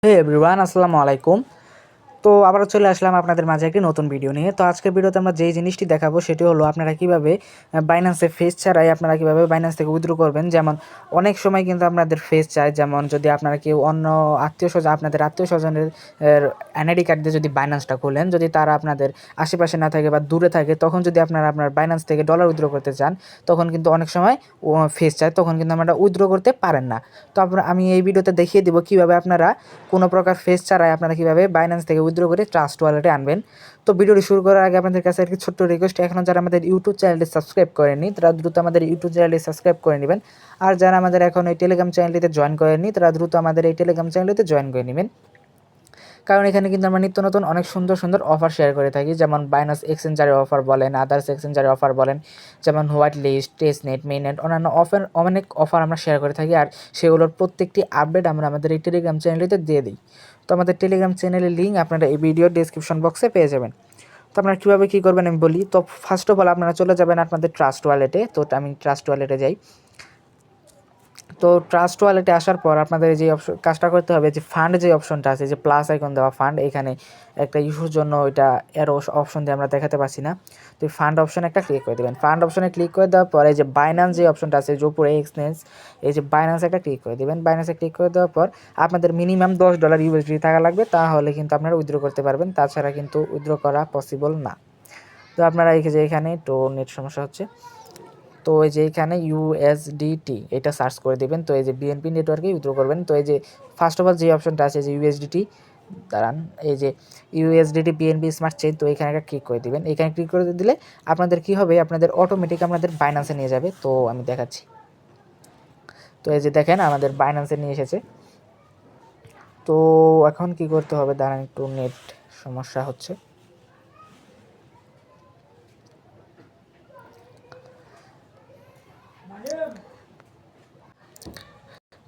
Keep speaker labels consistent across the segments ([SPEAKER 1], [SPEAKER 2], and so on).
[SPEAKER 1] হে everyone, আসসালামু আলাইকুম। তো আবারও চলে আসলাম আপনাদের মাঝে একটি নতুন ভিডিও নিয়ে। তো আজকের ভিডিওতে আমরা যেই জিনিসটি দেখাবো সেটি হলো আপনারা কীভাবে বাইন্যান্সে ফেস ছাড়াই আপনারা কীভাবে বাইন্যান্স থেকে উইথড্র করবেন। যেমন অনেক সময় কিন্তু আপনাদের ফেস চায়, যেমন যদি আপনারা কেউ অন্য আপনাদের আত্মীয় স্বজনের এনআইডি কার্ড দিয়ে যদি বাইন্যান্সটা খোলেন, যদি তারা আপনাদের আশেপাশে না থাকে বা দূরে থাকে, তখন যদি আপনারা আপনার বাইন্যান্স থেকে ডলার উইথড্র করতে চান, তখন কিন্তু অনেক সময় ফেস চায়, তখন কিন্তু আপনারা উইথড্র করতে পারেন না। তো আমি এই ভিডিওতে দেখিয়ে দিব কীভাবে আপনারা কোনো প্রকার ফেস ছাড়াই আপনারা কীভাবে বাইন্যান্স থেকে উইথড্র করে ট্রাস্ট ওয়ালেটে আনবেন। তো ভিডিওটি শুরু করার আগে আপনাদের কাছে একটি ছোট্ট রিকোয়েস্ট, এখনও যারা আমাদের ইউটিউব চ্যানেলটি সাবস্ক্রাইব করেনি তারা দ্রুত আমাদের ইউটিউব চ্যানেলটি সাবস্ক্রাইব করে নেবেন। আর যারা আমাদের এখন এই টেলিগ্রাম চ্যানেলটিতে জয়েন করেনি তারা দ্রুত আমাদের এই টেলিগ্রাম চ্যানেলটিতে জয়েন করে নেবেন। কারণ এখানে কিন্তু আমরা নিত্য নতুন অনেক সুন্দর সুন্দর অফার শেয়ার করে থাকি, যেমন বাইনান্স এক্সচেঞ্জারের অফার বলেন, আদার্স এক্সচেঞ্জারের অফার বলেন, যেমন হোয়াইট লিস্ট, টেস্টনেট, মেইননেট, অন্যান্য অনেক অফার আমরা শেয়ার করে থাকি। আর সেগুলোর প্রত্যেকটি আপডেট আমরা আমাদের এই টেলিগ্রাম চ্যানেলটিতে দিয়ে দিই। তো আমাদের টেলিগ্রাম চ্যানেলের লিঙ্ক আপনারা এই ভিডিওর ডেসক্রিপশন বক্সে পেয়ে যাবেন। তো আপনারা কীভাবে কী করবেন আমি বলি। তো ফার্স্ট অফ অল আপনারা চলে যাবেন আপনাদের ট্রাস্ট ওয়ালেটে। তো আমি ট্রাস্ট ওয়ালেটে যাই। তো ট্রাস্ট ওয়ালেটে আসার পর আপনাদের যে কাজটা করতে হবে, যে ফান্ড যে অপশনটা আছে, যে প্লাস আইকন দেওয়া ফান্ড, এখানে একটা ইস্যুর জন্য ওইটা এরো অপশন দিয়ে আমরা দেখাতে পারছি না। তো ফান্ড অপশনে একটা ক্লিক করে দেবেন। ফান্ড অপশনে ক্লিক করে দেওয়ার পরে যে বাইন্যান্স যে অপশনটা আছে, যে উপরে এক্সচেঞ্জ, এই যে বাইন্যান্স একটা ক্লিক করে দেবেন। বাইন্যান্সে ক্লিক করে দেওয়ার পর আপনাদের মিনিমাম $10 ইউএসডি থাকা লাগবে, তাহলে কিন্তু আপনারা উইথড্র করতে পারবেন, তাছাড়া কিন্তু উইথড্র করা পসিবল না। তো আপনারা এই যে এখানে তো নেট সমস্যা হচ্ছে, তো এই যে এখানে ইউএসডিটি এটা সার্চ করে দেবেন। তো এই যে বিএনপি নেটওয়ার্কে উইথড্র করবেন। তো এই যে ফার্স্ট অফ অল যে অপশনটা আছে, যে ইউএসডিটি, দাঁড়ান, এই যে ইউএসডিটি বিএনপি স্মার্ট চেইন, তো এখানে একটা ক্লিক করে দিবেন। এখানে ক্লিক করে দিলে আপনাদের কী হবে, আপনাদের অটোমেটিক আপনাদের বাইন্যান্সে নিয়ে যাবে। তো আমি দেখাচ্ছি। তো এই যে দেখেন আমাদের বাইন্যান্সে নিয়ে এসেছে। তো এখন কি করতে হবে, দাঁড়ান, একটু নেট সমস্যা হচ্ছে।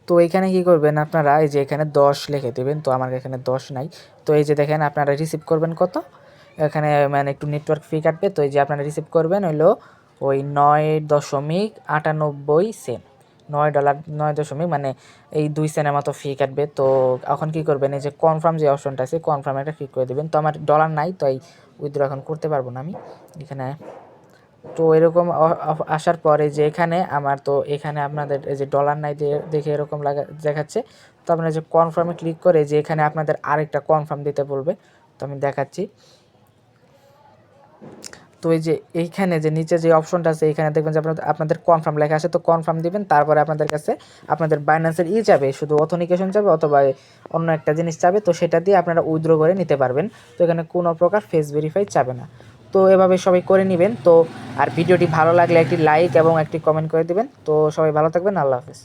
[SPEAKER 1] তো এইখানে কী করবেন আপনারা, এই যে এখানে 10 লিখে দেবেন। তো আমার এখানে 10 নাই। তো এই যে দেখেন আপনারা রিসিভ করবেন কত, এখানে মানে একটু নেটওয়ার্ক ফি কাটবে। তো এই যে আপনারা রিসিভ করবেন হলো ওই 9.98 সেন্ট, $9, 9 মানে এই 2 সেন্টের মতো ফি কাটবে। তো এখন কী করবেন, এই যে কনফার্ম যে অপশনটা আছে, কনফার্ম একটা ক্লিক করে দেবেন। তো আমার ডলার নাই, তো এই উইথড্র এখন করতে পারবো না আমি এখানে। তো এরকম আসার পরে যে এখানে আমার, তো এখানে আপনাদের এই যে ডলার নাই দেখে এরকম দেখাচ্ছে। তো আপনারা যে কনফার্মে ক্লিক করে যে এখানে আপনাদের আরেকটা কনফার্ম দিতে বলবে। তো আমি দেখাচ্ছি। তো এই যে এইখানে যে নিচে যে অপশনটা আছে, এখানে দেখবেন যে আপনাদের কনফার্ম লেখা আছে। তো কনফার্ম দিবেন, তারপরে আপনাদের কাছে আপনাদের বাইন্যান্সের যাবে, শুধু অথেন্টিকেশন যাবে অথবা অন্য একটা জিনিস চাবে। তো সেটা দিয়ে আপনারা উইথড্র করে নিতে পারবেন। তো এখানে কোনো প্রকার ফেস ভেরিফাই চাবে না। তো এভাবে সবাই করে নেবেন। তো আর ভিডিওটি ভালো লাগলে একটি লাইক এবং একটি কমেন্ট করে দিবেন। তো সবাই ভালো থাকবেন, আল্লাহ হাফেজ।